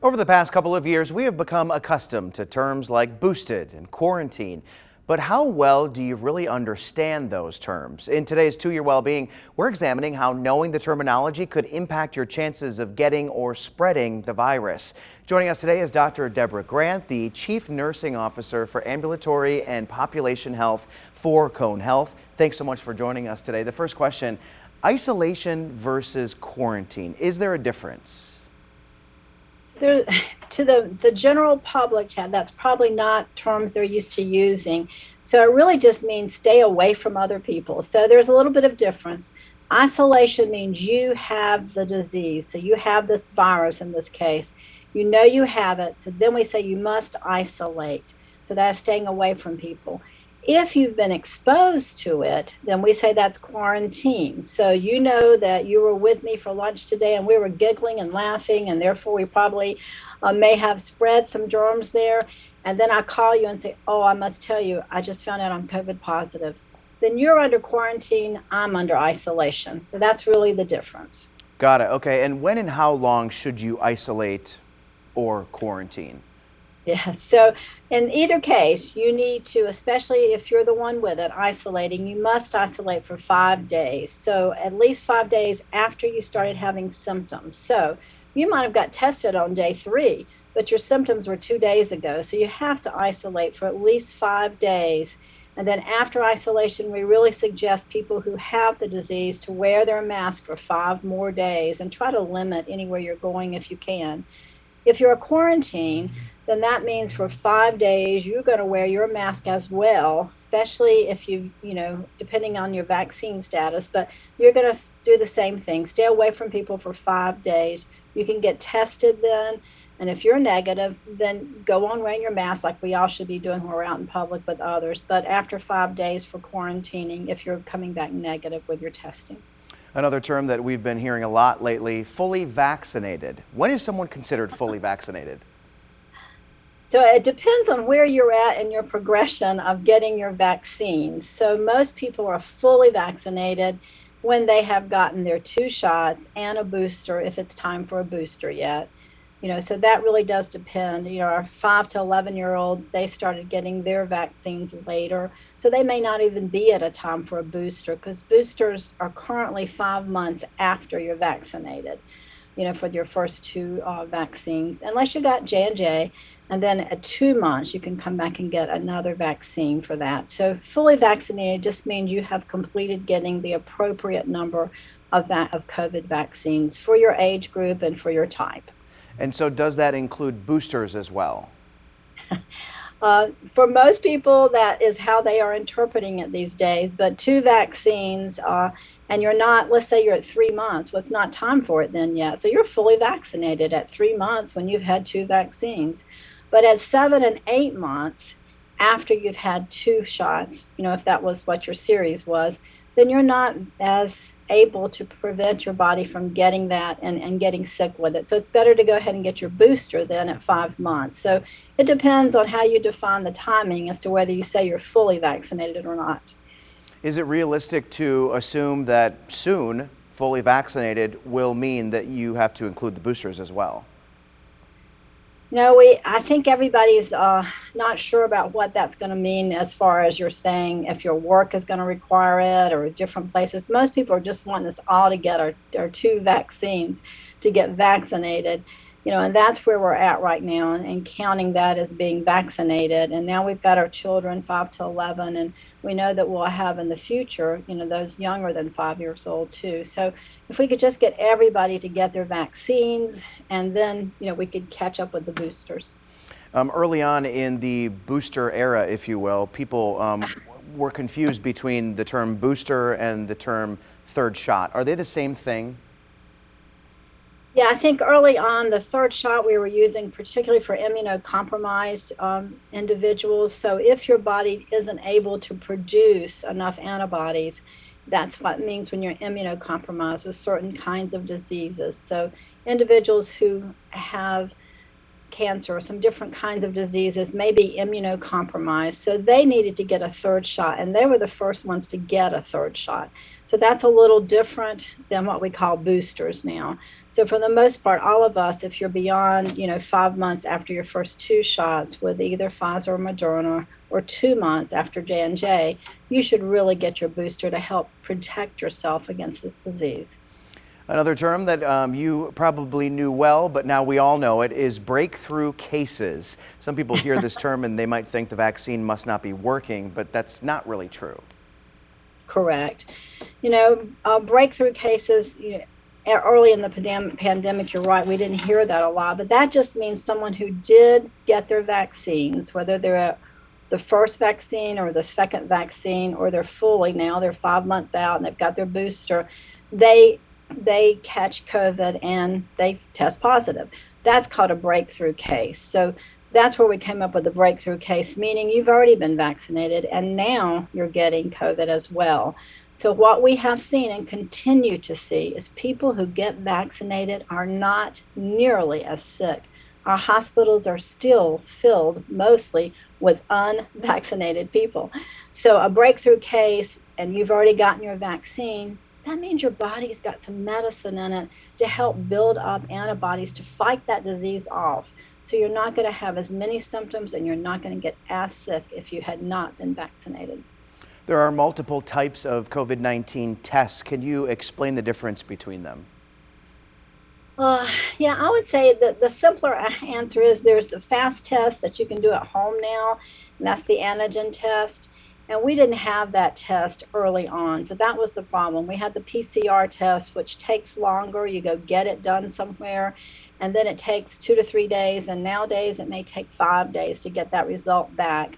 Over the past couple of years, we have become accustomed to terms like boosted and quarantine. But how well do you really understand those terms? In today's 2-Year Wellbeing, we're examining how knowing the terminology could impact your chances of getting or spreading the virus. Joining us today is Dr. Deborah Grant, the Chief Nursing Officer for Ambulatory and Population Health for Cone Health. Thanks so much for joining us today. The first question, isolation versus quarantine, is there a difference? To the general public, Chad, that's probably not terms they're used to using. So it really just means stay away from other people. So there's a little bit of difference. Isolation means you have the disease. So you have this virus in this case. You know you have it. So then we say you must isolate. So that's staying away from people. If you've been exposed to it, then we say that's quarantine. So you know that you were with me for lunch today and we were giggling and laughing, and therefore we probably may have spread some germs there. And then I call you and say, oh, I must tell you, I just found out I'm COVID positive. Then you're under quarantine, I'm under isolation. So that's really the difference. Got it. Okay. And when and how long should you isolate or quarantine? Yeah, so in either case, you need to, especially if you're the one with it, isolating, you must isolate for 5 days. So at least 5 days after you started having symptoms. So you might have got tested on day 3, but your symptoms were 2 days ago. So you have to isolate for at least 5 days. And then after isolation, we really suggest people who have the disease to wear their mask for 5 more days and try to limit anywhere you're going if you can. If you're a quarantine, then that means for 5 days you're going to wear your mask as well, especially if depending on your vaccine status, but you're going to do the same thing. Stay away from people for 5 days. You can get tested then, and if you're negative, then go on wearing your mask like we all should be doing when we're out in public with others, but after 5 days for quarantining if you're coming back negative with your testing. Another term that we've been hearing a lot lately, fully vaccinated. When is someone considered fully vaccinated? So it depends on where you're at in your progression of getting your vaccines. So most people are fully vaccinated when they have gotten their 2 shots and a booster, if it's time for a booster yet. So that really does depend. Our 5 to 11-year-olds, they started getting their vaccines later. So they may not even be at a time for a booster, because boosters are currently 5 months after you're vaccinated, for your first 2 vaccines, unless you got J&J. And then at 2 months, you can come back and get another vaccine for that. So fully vaccinated just means you have completed getting the appropriate number of COVID vaccines for your age group and for your type. And so does that include boosters as well? For most people, that is how they are interpreting it these days. But 2 vaccines, and you're not, let's say you're at 3 months, well, it's not time for it then yet. So you're fully vaccinated at 3 months when you've had 2 vaccines. But at 7 and 8 months, after you've had 2 shots, if that was what your series was, then you're not as able to prevent your body from getting that and getting sick with it. So it's better to go ahead and get your booster then at 5 months. So it depends on how you define the timing as to whether you say you're fully vaccinated or not. Is it realistic to assume that soon fully vaccinated will mean that you have to include the boosters as well? No, I think everybody's not sure about what that's going to mean as far as you're saying if your work is going to require it or different places. Most people are just wanting us all to get our 2 vaccines to get vaccinated, and that's where we're at right now, and counting that as being vaccinated. And now we've got our children 5 to 11, and we know that we'll have in the future, those younger than 5 years old too. So if we could just get everybody to get their vaccines, and then, we could catch up with the boosters. Early on in the booster era, if you will, people were confused between the term booster and the term 3rd shot. Are they the same thing? Yeah, I think early on, the 3rd shot we were using particularly for immunocompromised individuals. So if your body isn't able to produce enough antibodies, that's what it means when you're immunocompromised with certain kinds of diseases. So individuals who have cancer or some different kinds of diseases, maybe immunocompromised. So they needed to get a third shot, and they were the first ones to get a third shot. So that's a little different than what we call boosters now. So for the most part, all of us, if you're beyond 5 months after your first two shots with either Pfizer or Moderna, or 2 months after J&J, you should really get your booster to help protect yourself against this disease. Another term that you probably knew well, but now we all know it, is breakthrough cases. Some people hear this term and they might think the vaccine must not be working, but that's not really true. Correct. Breakthrough cases, early in the pandemic, you're right, we didn't hear that a lot, but that just means someone who did get their vaccines, whether they're the first vaccine or the second vaccine, or they're 5 months out and they've got their booster, they catch COVID and they test positive. That's called a breakthrough case. So that's where we came up with the breakthrough case, meaning you've already been vaccinated and now you're getting COVID as well. So what we have seen and continue to see is people who get vaccinated are not nearly as sick. Our hospitals are still filled mostly with unvaccinated people. So a breakthrough case and you've already gotten your vaccine, that means your body's got some medicine in it to help build up antibodies to fight that disease off. So you're not going to have as many symptoms and you're not going to get as sick if you had not been vaccinated. There are multiple types of COVID-19 tests. Can you explain the difference between them? Yeah, I would say that the simpler answer is there's the fast test that you can do at home now, and that's the antigen test. And we didn't have that test early on, so that was the problem. We had the PCR test, which takes longer. You go get it done somewhere, and then it takes 2 to 3 days, and nowadays it may take 5 days to get that result back.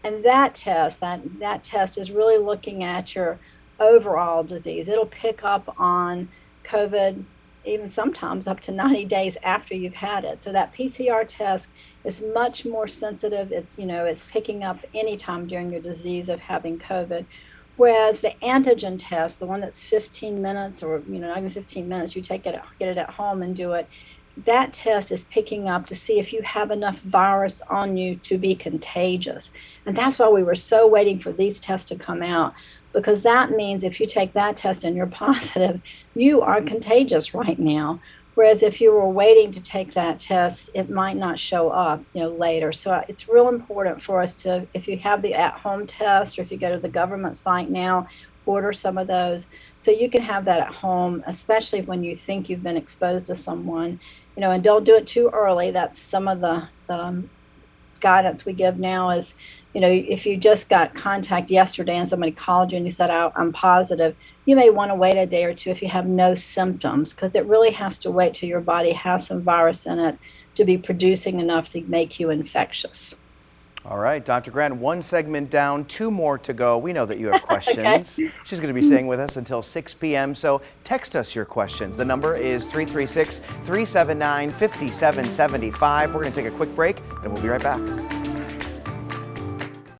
And that test, that test is really looking at your overall disease. It'll pick up on COVID even sometimes up to 90 days after you've had it. So that PCR test is much more sensitive. It's picking up anytime during your disease of having COVID. Whereas the antigen test, the one that's 15 minutes or not even 15 minutes, you get it at home and do it. That test is picking up to see if you have enough virus on you to be contagious. And that's why we were so waiting for these tests to come out, because that means if you take that test and you're positive, you are contagious right now. Whereas if you were waiting to take that test, it might not show up, later. So it's real important for us to, if you have the at-home test, or if you go to the government site now, order some of those so you can have that at home, especially when you think you've been exposed to someone, and don't do it too early. That's some of the guidance we give now is, if you just got contact yesterday and somebody called you and you said, I'm positive, you may want to wait a day or two if you have no symptoms, because it really has to wait till your body has some virus in it to be producing enough to make you infectious. All right, Dr. Grant, one segment down, 2 more to go. We know that you have questions. Okay. She's going to be staying with us until 6 p.m., so text us your questions. The number is 336-379-5775. We're going to take a quick break, and we'll be right back.